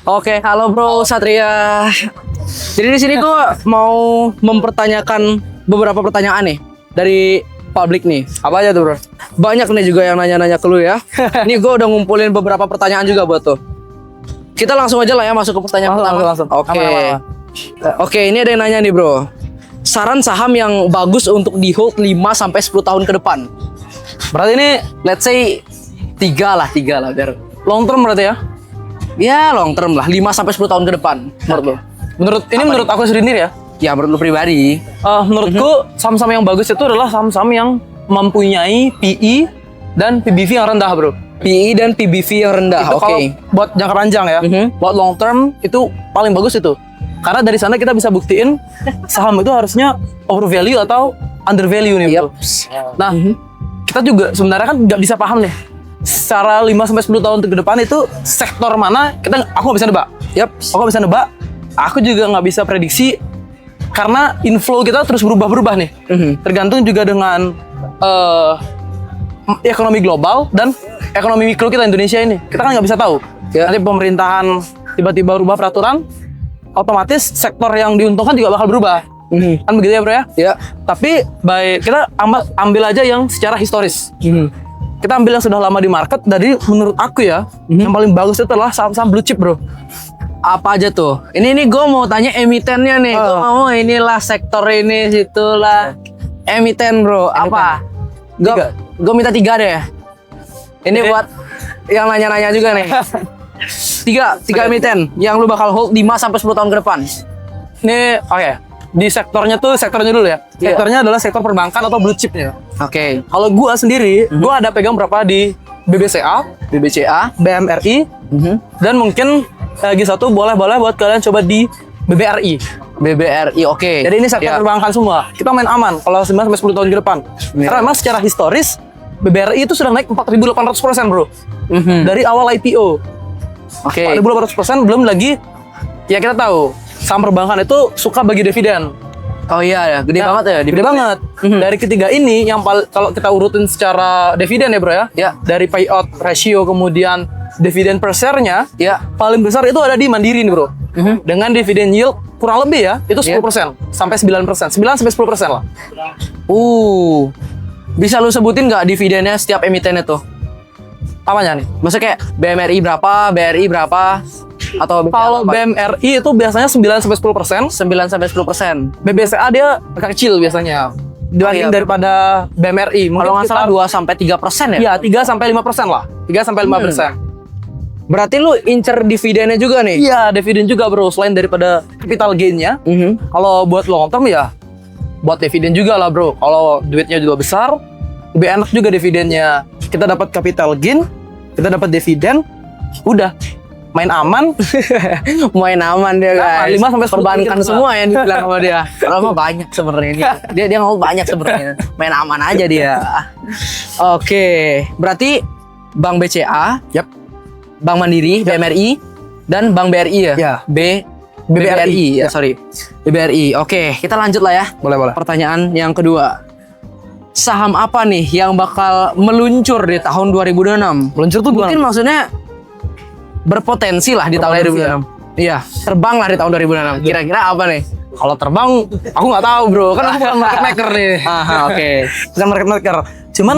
Oke, halo Bro Satria. Jadi di sini gue mau mempertanyakan beberapa pertanyaan nih dari publik nih. Apa aja tuh, Bro? Banyak nih juga yang nanya-nanya ke lu ya. Ini gue udah ngumpulin beberapa pertanyaan juga buat tuh. Kita langsung aja lah ya masuk ke pertanyaan pertama. Langsung. Oke. Aman. Oke, ini ada yang nanya nih, Bro. Saran saham yang bagus untuk di hold 5 sampai 10 tahun ke depan. Berarti ini Let's say 3 lah biar long term berarti ya? ya long term lah, 5 sampai 10 tahun ke depan menurut lu. Menurut aku sendiri ya. Ya menurut lu pribadi. Menurutku saham-saham yang bagus itu adalah saham-saham yang mempunyai PE dan PBV yang rendah, Bro. PE dan PBV yang rendah. Itu Oke. kalau buat jangka panjang ya. Buat long term itu paling bagus itu. Karena dari sana kita bisa buktiin saham itu harusnya overvalue atau undervalue nih, Bro. Nah, kita juga sebenarnya kan nggak bisa paham nih secara 5 sampai 10 tahun ke depan itu sektor mana aku nggak bisa nebak. Aku nggak bisa nebak. Aku juga nggak bisa prediksi karena inflow kita terus berubah-berubah nih. Tergantung juga dengan ekonomi global dan ekonomi mikro kita Indonesia ini. Kita kan nggak bisa tahu. Nanti pemerintahan tiba-tiba berubah peraturan, otomatis sektor yang diuntungkan juga bakal berubah. Kan begitu ya, Bro ya? Ya. Tapi kita ambil aja yang secara historis. Kita ambil yang sudah lama di market. Dari menurut aku ya, yang paling bagus itu adalah saham-saham blue chip, Bro. Apa aja tuh? Ini gue mau tanya emitennya nih. Gue mau inilah sektor ini situlah. Emiten, Bro. Apa? Gue minta 3 deh. Ini buat yang nanya-nanya juga nih. 3 emiten yang lu bakal hold 5 sampai 10 tahun ke depan. Ini oke. Di sektornya dulu ya. Sektornya adalah sektor perbankan atau blue chipnya. Oke. Kalau gua sendiri, gua ada pegang berapa di BBCA, BMRI, dan mungkin lagi satu boleh buat kalian coba di BBRI. BBRI, oke. Jadi ini sektor perbankan semua. Kita main aman kalau 9 sampai 10 tahun ke depan. Karena memang secara historis BBRI itu sudah naik 4.800%, Bro. Dari awal IPO. Oke. 4.800%, belum lagi ya kita tahu saham perbankan itu suka bagi dividen. Oh iya ya, gede banget ya. Gede banget. Dari ketiga ini yang kalau kita urutin secara dividen ya, Bro ya. Ya. Dari payout ratio kemudian dividen per share-nya, Ya. paling besar itu ada di Mandiri nih, Bro. Dengan dividen yield kurang lebih ya, itu 10% sampai 9%. 9 sampai 10% lah. Bisa lu sebutin nggak dividennya setiap emitennya tuh? Apanya nih? Maksudnya kayak BMRI berapa, BRI berapa? Atau Kalau BMRI itu biasanya 9 sampai 10%, 9 sampai 10%. BBCA dia agak kecil biasanya. Dibanding daripada BMRI. Kalau nggak salah 2 sampai 3% ya? Iya, 3 sampai 5% lah. 3 sampai 5%. Berarti lu incer dividennya juga nih? Iya, dividen juga, Bro. Selain daripada capital gain-nya, kalau buat long term ya buat dividen juga lah, Bro. Kalau duitnya juga besar, lebih enak juga dividennya. Kita dapat capital gain, kita dapat dividen, udah main aman. Main aman dia, guys. 5 sampai 10 perbankan juga. semua yang dibilang sama dia. Kalau mah banyak sebenarnya ini. Dia ngomong banyak sebenarnya. Main aman aja dia. Oke, berarti Bank BCA, Bank Mandiri, BMRI, dan Bank BRI ya? Ya. BBRI ya, sorry. BBRI. Oke, kita lanjut lah ya. Boleh. Pertanyaan yang kedua. Saham apa nih yang bakal meluncur di tahun 2026? Meluncur tuh Mungkin maksudnya berpotensi lah di tahun 2026. Iya, terbang lah di tahun 2026. Kira-kira apa nih? Kalau terbang, aku nggak tahu, Bro. Kan aku bukan market maker nih. Oke. Bukan market maker. Cuman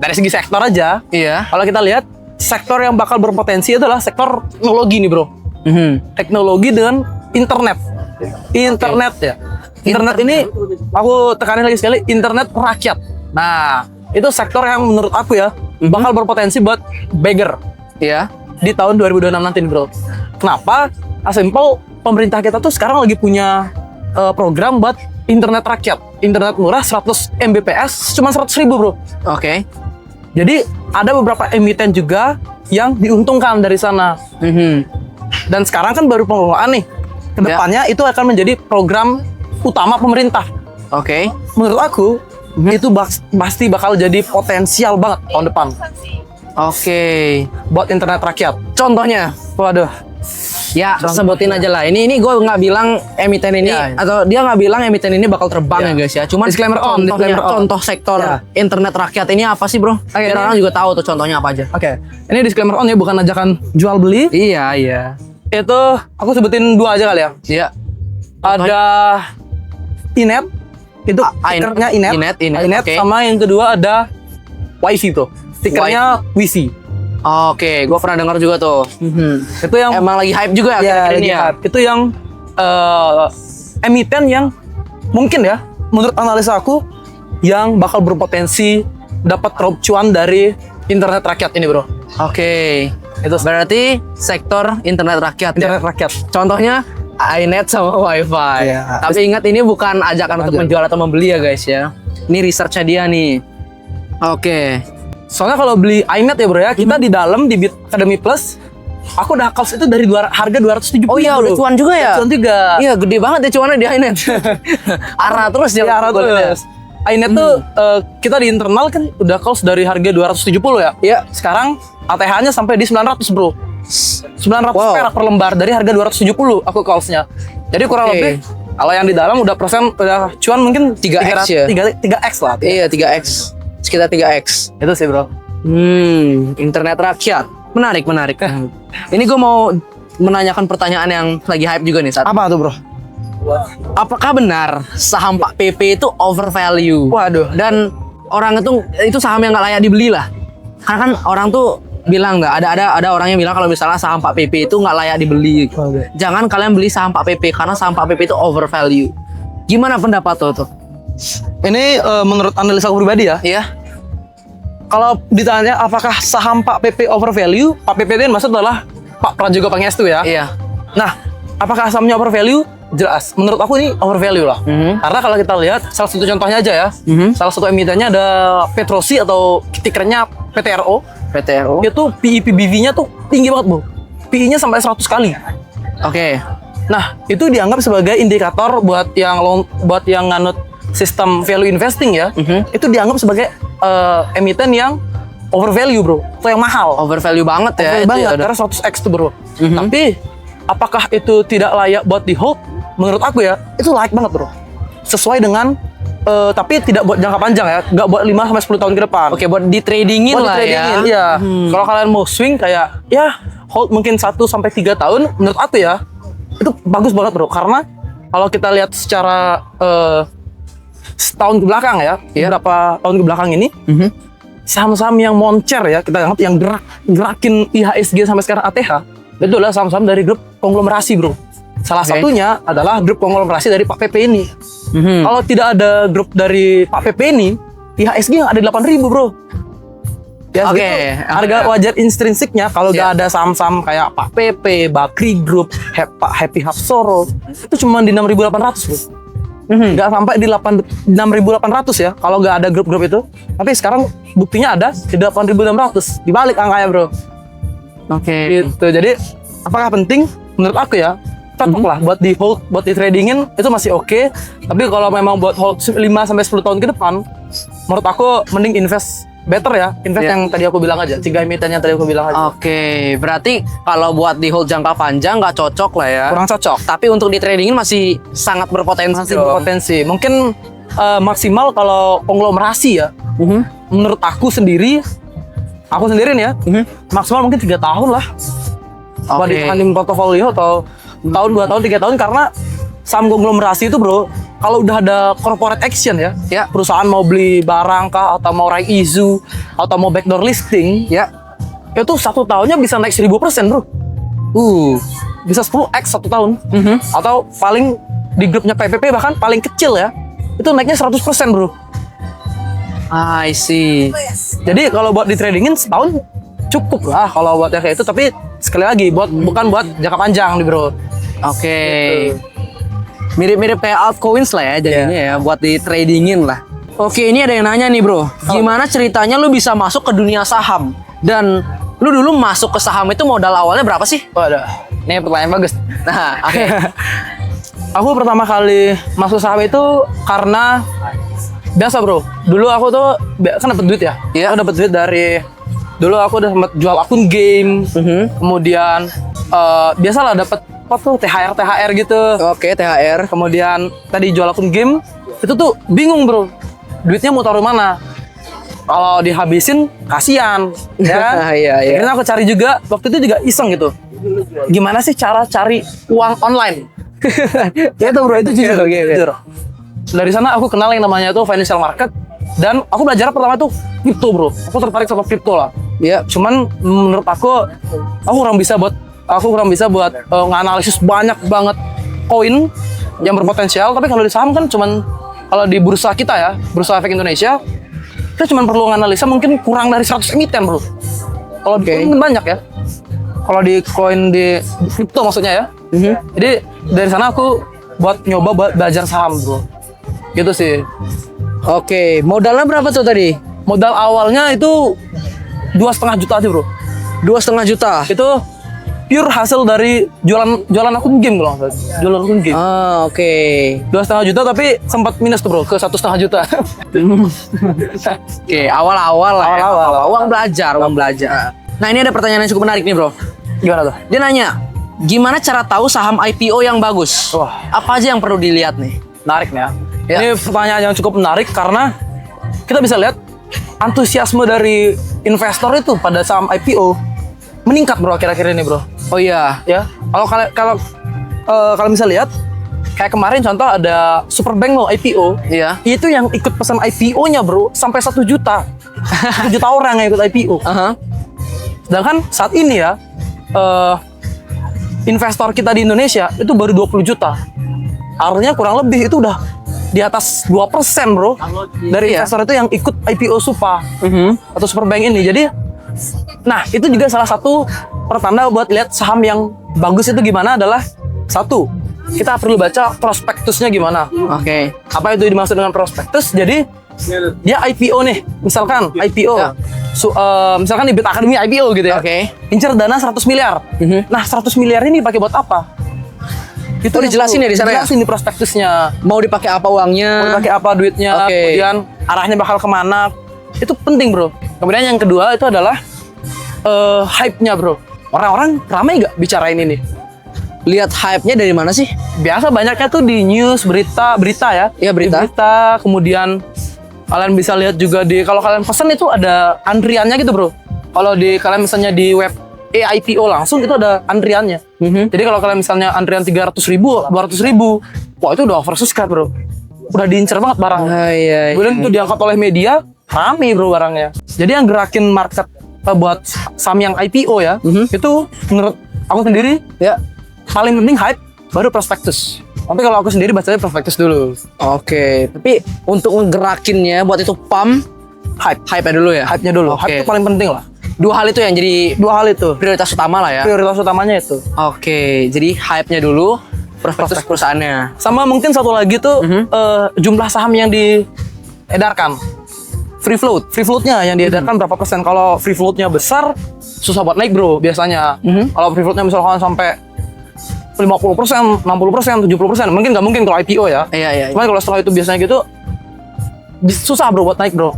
dari segi sektor aja, Iya. kalau kita lihat sektor yang bakal berpotensi adalah sektor teknologi nih, Bro. Teknologi dengan internet. Internet ya. Internet ini aku tekanin lagi sekali, internet rakyat. Nah, itu sektor yang menurut aku ya bakal berpotensi buat beggar. Iya. Di tahun 2026 nanti nih, Bro. Kenapa? Simple, pemerintah kita tuh sekarang lagi punya program buat internet rakyat. Internet murah 100 Mbps cuma 100.000, Bro. Oke. Jadi ada beberapa emiten juga yang diuntungkan dari sana. Dan sekarang kan baru pengelolaan nih. Kedepannya itu akan menjadi program utama pemerintah. Oke. Menurut aku itu pasti bakal jadi potensial banget tahun depan Oke. buat internet rakyat. Contohnya, Waduh, Ya, sebutin aja lah. Ini gue nggak bilang emiten ini atau dia nggak bilang emiten ini bakal terbang ya guys ya. Cuman Disclaimer on, contoh sektor internet rakyat ini apa sih bro? Biar orang juga tahu tuh contohnya apa aja. Oke. Ini disclaimer on ya, bukan ajakan jual beli. Iya. Itu aku sebutin 2 aja kali ya. Iya. Ada Inet. Itu stikernya Inet. Inet. Oke. Sama yang kedua ada Wifi bro. Stikernya Wifi. Oke, gue pernah dengar juga tuh. Itu yang Emang lagi hype juga ya akhir-akhir ini ya. Itu yang emiten yang mungkin ya, menurut analisa aku, yang bakal berpotensi dapat raup cuan dari internet rakyat ini bro. Oke. Itu berarti sektor internet rakyat. Internet rakyat. Contohnya iNet sama WiFi. Iya. Tapi ingat ini bukan ajakan untuk menjual atau membeli ya guys ya. Ini researchnya dia nih. Oke. Soalnya kalau beli iNet ya bro ya, kita di dalam di Bit Academy Plus, aku udah calls itu dari harga 270. Oh iya, bro. udah cuan juga ya? Cuan juga. Iya, gede banget ya cuannya di iNet. Arah terus ya. Arah terus. iNet tuh kita di internal kan udah calls dari harga 270 ya. Iya. Sekarang ATH-nya sampai di 900 bro. 900 perak per lembar dari harga 270 aku callsnya. Jadi kurang lebih kalau yang di dalam udah cuan mungkin 3x ya? 3x lah. Iya, 3x. Sekitar 3x. Itu sih bro. Internet rakyat. Menarik. Ini gue mau menanyakan pertanyaan yang lagi hype juga nih saat. Apa tuh bro? Apakah benar saham Pak PP itu overvalue? Waduh. Dan orang itu saham yang nggak layak dibeli lah. Karena kan orang tuh bilang nggak ada orang yang bilang kalau misalnya saham Pak PP itu nggak layak dibeli. Jangan kalian beli saham Pak PP karena saham Pak PP itu overvalue. Gimana pendapat lo tuh? Ini menurut analisa aku pribadi ya. Iya. Kalau ditanya apakah saham Pak PP overvalue, Pak PP itu maksud adalah Pak Prajogo Pangestu ya. Iya. Nah, apakah sahamnya overvalue? Jelas. Menurut aku ini overvalue lah. Karena kalau kita lihat salah satu contohnya aja ya. Salah satu emitennya ada Petrosi atau tikernya PTRO. PTRO. Itu PE/PBV-nya tuh tinggi banget, Bu. PE-nya sampai 100 kali. Oke. Nah, itu dianggap sebagai indikator buat yang nganut sistem value investing ya. Itu dianggap sebagai emiten yang overvalue, bro. Atau yang mahal. Overvalue banget ya. Overvalue banget, karena 100x tuh, bro. Tapi apakah itu tidak layak buat di hold? Menurut aku ya, itu layak banget, bro. Sesuai dengan tapi tidak buat jangka panjang ya, nggak buat 5 sampai 10 tahun ke depan. Oke, buat di tradingin lah ya. Iya. Kalau kalian mau swing kayak ya hold mungkin 1 sampai 3 tahun, menurut aku ya itu bagus banget, bro. Karena kalau kita lihat secara setahun ke belakang ya, beberapa tahun ke belakang ini, saham-saham yang moncer ya, kita anggap yang gerakin IHSG sampai sekarang ATH, itu adalah saham-saham dari grup konglomerasi, bro. Salah satunya adalah grup konglomerasi dari Pak PP ini. Kalau tidak ada grup dari Pak PP ini, IHSG nggak ada 8.000, bro. Ya, harga wajar intrinsiknya kalau nggak ada saham-saham kayak Pak PP, Bakri Group, Pak Happy Hapsoro, itu cuma di 6.800, bro. Nggak sampai di 6.800 ya, kalau nggak ada grup-grup itu. Tapi sekarang buktinya ada di 8.600, dibalik angkanya, bro. Gitu. Jadi apakah penting? Menurut aku ya, cocok lah buat di hold, buat di tradingin itu masih oke. Tapi kalau memang buat hold 5 sampai 10 tahun ke depan, menurut aku mending invest better ya. Invest yang tadi aku bilang aja, 3 emiten yang tadi aku bilang aja. Oke, berarti kalau buat di hold jangka panjang nggak cocok lah ya. Kurang cocok. Tapi untuk di tradingin masih sangat berpotensi. Masih berpotensi. Mungkin maksimal kalau konglomerasi ya. Menurut aku sendiri nih ya, maksimal mungkin 3 tahun lah. Buat ditahanin portofolio atau tahun, 2 tahun, 3 tahun, karena saham konglomerasi itu, bro, kalau udah ada corporate action ya, perusahaan mau beli barang kah, atau mau raih isu, atau mau backdoor listing, itu 1 tahunnya bisa naik 1000%, bro. Bisa 10x 1 tahun. Atau paling di grupnya PPP bahkan paling kecil ya, itu naiknya 100%, bro. I see. Jadi kalau buat di tradingin setahun cukup lah kalau buat yang kayak itu, tapi sekali lagi bukan buat jangka panjang nih, bro. Mirip-mirip kayak altcoins lah ya jadinya ya, buat di tradingin lah. Oke, ini ada yang nanya nih, bro. Gimana ceritanya lu bisa masuk ke dunia saham? Dan lu dulu masuk ke saham itu modal awalnya berapa sih? Waduh, ini pertanyaan bagus. Nah, aku pertama kali masuk saham itu karena biasa, bro. Dulu aku tuh kan dapat duit ya. Aku dapat duit dari dulu aku udah sempat jual akun game. Kemudian biasalah dapat apa tuh THR gitu. Oke, THR. Kemudian tadi jual akun game itu tuh bingung bro, duitnya mau taruh mana? Kalau dihabisin kasihan, ya kan? Iya, iya. Akhirnya aku cari juga, waktu itu juga iseng gitu. Gimana sih cara cari uang online? Ya itu bro, itu jujur. Jujur. Dari sana aku kenal yang namanya tuh financial market, dan aku belajar pertama tuh kripto bro. Aku tertarik sama kripto lah. Iya. Cuman menurut aku kurang bisa buat nganalisis banyak banget koin yang berpotensial. Tapi kalau di saham kan cuman, kalau di bursa kita ya, Bursa Efek Indonesia, kita cuma perlu nganalisa mungkin kurang dari 100 emiten bro. Kalau di koin kan banyak ya. Kalau di koin di kripto maksudnya ya. Jadi dari sana aku buat belajar saham bro. Gitu sih. Oke, modalnya berapa tuh tadi? Modal awalnya itu 2,5 juta aja bro. 2,5 juta. Itu pure hasil dari jualan akun game kalau nggak salah. Jualan akun game. Ah, oke. 2,5 juta tapi sempat minus tuh bro ke 1,5 juta. Oke, awal-awal lah. ya. Awal-awal. Uang belajar. Nah, ini ada pertanyaan yang cukup menarik nih, Bro. Gimana tuh? Dia nanya, gimana cara tahu saham IPO yang bagus? Wah. Apa aja yang perlu dilihat nih? Menarik nih ya. Ya. Ini pertanyaan yang cukup menarik karena kita bisa lihat antusiasme dari investor itu pada saham IPO meningkat bro akhir-akhir ini bro. Oh iya. Ya. Kalau bisa lihat kayak kemarin contoh ada Superbank mau IPO. Iya. Itu yang ikut pesan IPO-nya bro sampai 1 juta. 1 juta orang yang ikut IPO. Sedangkan saat ini ya investor kita di Indonesia itu baru 20 juta. Artinya kurang lebih itu udah di atas 2% bro dari investor itu yang ikut IPO Supa atau Superbank ini. Jadi, nah itu juga salah satu pertanda buat lihat saham yang bagus itu gimana adalah satu, kita perlu baca prospektusnya gimana. Oke. Apa itu dimaksud dengan prospektus? Jadi dia IPO nih, misalkan IPO, misalkan di Bit Academy IPO gitu ya. Oke. Incer dana 100 miliar. Nah 100 miliar ini dipakai buat apa? Itu dijelasin ya di sana ya? Dijelasin di prospektusnya. Mau dipakai apa uangnya? Mau dipakai apa duitnya? Oke. Kemudian arahnya bakal kemana? Itu penting bro. Kemudian yang kedua itu adalah hype-nya bro. Orang-orang ramai nggak bicarain ini? Lihat hype-nya dari mana sih? Biasa banyaknya tuh di news, berita ya. Iya, berita. Di berita, kemudian kalian bisa lihat juga kalau kalian pesan itu ada antriannya gitu bro. Kalau kalian misalnya di web IPO langsung itu ada antriannya. Jadi kalau kalian misalnya antrian 300.000, 200.000, wah itu udah oversubscribe bro. Udah diincar banget barangnya. Iya. Kemudian itu diangkat oleh media, rame bro barangnya. Jadi yang gerakin market buat saham yang IPO ya, itu menurut aku sendiri Ya. paling penting hype, baru prospektus. Tapi kalau aku sendiri bacanya prospektus dulu. Oke. Tapi untuk ngegerakinnya buat itu pump, hype-nya dulu ya? Hype-nya dulu. Oke. Hype itu paling penting lah. Dua hal itu yang jadi Dua hal itu. prioritas utama lah ya? Prioritas utamanya itu. Oke. Jadi hype-nya dulu, prospektus perusahaannya. Sama mungkin satu lagi tuh jumlah saham yang diedarkan. Free float-nya yang diedarkan berapa persen. Kalau free float-nya besar, susah buat naik bro biasanya. Kalau free float-nya misalkan sampai 50%, 60%, 70%, mungkin nggak mungkin kalau IPO ya. Iya. Cuman kalau setelah itu biasanya gitu, susah bro buat naik bro.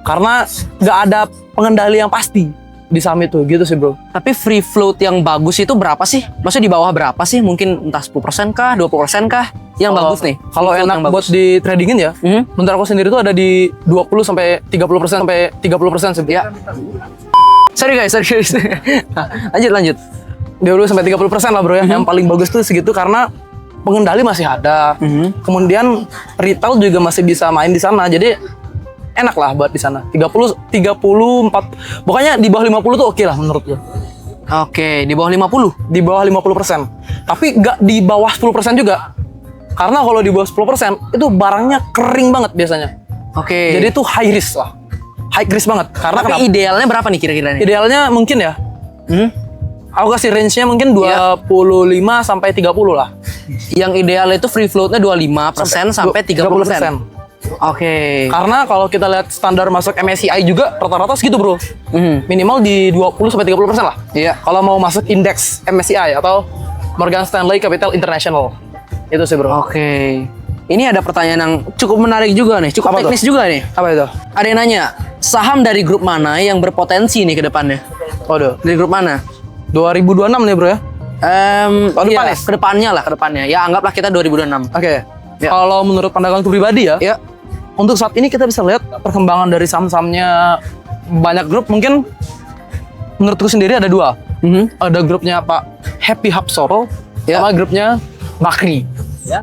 Karena nggak ada pengendali yang pasti di saham itu, gitu sih bro. Tapi free float yang bagus itu berapa sih? Maksudnya di bawah berapa sih? Mungkin entah 10% kah, 20% kah? Yang bagus nih. Kalau Free float enak yang buat di tradingin ya, menurut aku sendiri tuh ada di 20 sampai 30% sih. Ya. Sorry guys. Nah, lanjut. 20 sampai 30% lah bro ya. Yang paling bagus tuh segitu karena pengendali masih ada. Kemudian retail juga masih bisa main di sana. Jadi enak lah buat di sana. 30, 4, pokoknya di bawah 50 tuh oke lah menurut gue. Oke, di bawah 50. Di bawah 50%. Tapi nggak di bawah 10% juga. Karena kalau di bawah 10% itu barangnya kering banget biasanya. Oke. Jadi itu high risk lah. High risk banget. Karena tapi idealnya berapa nih kira-kira nih? idealnya mungkin ya. Aku kasih range-nya mungkin 25 sampai 30 lah. Yang ideal itu free float-nya 25% sampai 30%. Oke. Karena kalau kita lihat standar masuk MSCI juga rata-rata segitu bro. Minimal di 20 sampai 30% lah. Iya. Kalau mau masuk indeks MSCI atau Morgan Stanley Capital International. Itu sih bro. Oke. Ini ada pertanyaan yang cukup menarik juga nih, cukup Apa teknis tuh? juga nih. Apa itu? Ada yang nanya, saham dari grup mana yang berpotensi nih ke depannya? Waduh. Dari grup mana? 2026 nih bro ya. Tahun depan ya? Kedepannya lah, kedepannya. Ya anggaplah kita 2026. Oke. Ya. Kalau menurut pandanganku pribadi ya, Ya. untuk saat ini kita bisa lihat perkembangan dari saham-sahamnya banyak grup. Mungkin menurutku sendiri ada dua. Ada grupnya Pak Happy Hapsoro, Ya. sama grupnya Bakri. Ya.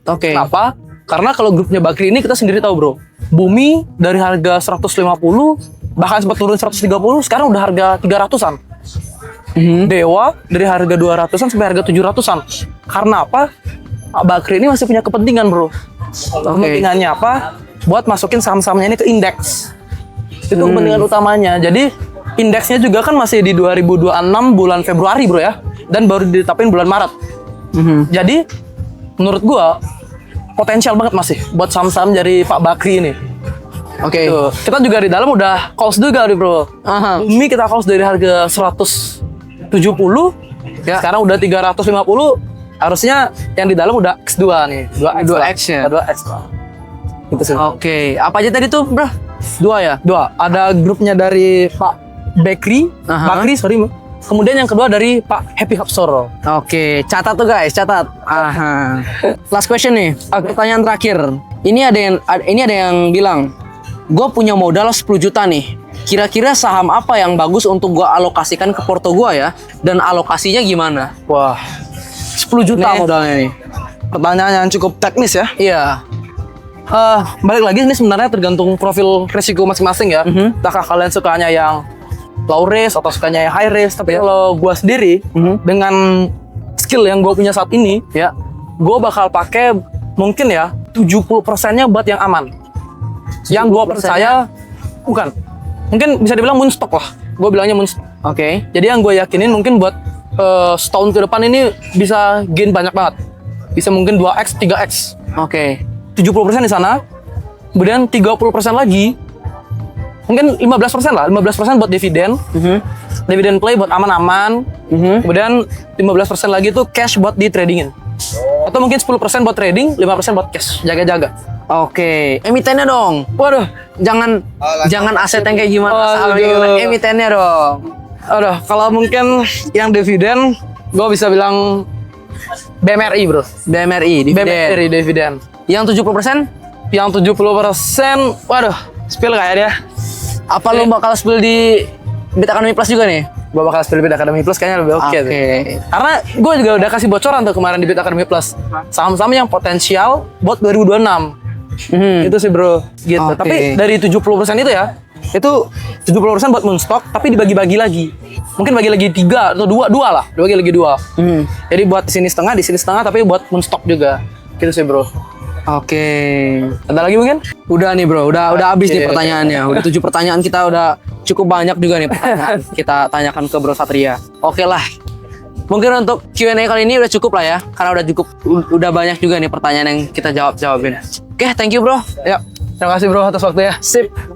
Oke. Kenapa? Karena kalau grupnya Bakri ini kita sendiri tahu bro, Bumi dari harga 150 bahkan sempat turun 130, sekarang udah harga 300-an. Dewa dari harga 200-an sampai harga 700-an. Karena apa? Pak Bakri ini masih punya kepentingan bro. Kepentingannya apa? Buat masukin saham-sahamnya ini ke indeks. Itu kepentingan utamanya. Jadi indeksnya juga kan masih di 2026 bulan Februari bro ya. Dan baru ditetapin bulan Maret. Jadi menurut gua potensial banget masih buat saham-saham dari Pak Bakri ini. Oke. Tuh, kita juga di dalam udah calls juga nih bro. Bumi kita calls dari harga 170, Ya. sekarang udah 350. Harusnya yang di dalam udah X2 nih, 2X ya? 2X. Gitu sih. Oke. Apa aja tadi tuh, bro? Dua ya? Dua. Ada grupnya dari Pak Bakri, Bakri sorry. Kemudian yang kedua dari Pak Happy Hapsoro. Oke, catat tuh guys, catat. Last question nih. Pertanyaan terakhir. Ini ada yang bilang, gue punya modal 10 juta nih. Kira-kira saham apa yang bagus untuk gue alokasikan ke porto gue ya? Dan alokasinya gimana? Wah, 10 juta Nih. modalnya nih. Pertanyaan yang cukup teknis ya. Iya. Balik lagi ini sebenarnya tergantung profil risiko masing-masing ya. Apakah kalian sukanya yang low risk atau sukanya yang high risk? Tapi kalau gue sendiri dengan skill yang gue punya saat ini, Ya. gue bakal pakai mungkin ya 70%-nya buat yang aman. Yang gue percaya bukan. Mungkin bisa dibilang moonstock lah. Gue bilangnya moonstock. Oke. Jadi yang gue yakinin mungkin buat setahun ke depan ini bisa gain banyak banget. Bisa mungkin 2x, 3x. Oke. 70% di sana. Kemudian 30% lagi mungkin 15% lah, 15% buat dividen. Dividen play buat aman-aman. Kemudian 15% lagi tuh cash buat di tradingin. Atau mungkin 10% buat trading, 5% buat cash, jaga-jaga. Oke. Emitennya dong. Waduh, Jangan aset yang kayak gimana, saham yang Aduh. gimana. Emitennya dong. aduh, kalau mungkin yang dividen, gue bisa bilang BMRI bro. BMRI, dividen. BMRI dividen. Yang 70%? Yang 70%, waduh, spill kayak dia. Apa lu bakal spill di Bit Academy Plus juga nih? Gue bakal spill Bit Academy Plus kayaknya lebih oke. Oke. Karena gue juga udah kasih bocoran tuh kemarin di Bit Academy Plus. Saham-saham yang potensial buat 2026. Itu sih bro. Gitu. Oke. Tapi dari 70% itu ya, itu 70% buat moonstock, tapi dibagi-bagi lagi. Mungkin bagi lagi 3 atau 2 lah. Bagi lagi 2. Jadi buat di sini setengah, tapi buat moonstock juga. Gitu sih bro. Oke. Ada lagi mungkin? Udah nih bro, udah habis nih Oke. pertanyaannya. Udah 7 pertanyaan kita udah cukup banyak juga nih pertanyaan kita tanyakan ke Bro Satria. Oke lah. Mungkin untuk Q&A kali ini udah cukup lah ya, karena udah banyak juga nih pertanyaan yang kita jawabin. Oke, thank you bro. Ya, terima kasih bro atas waktunya. Sip.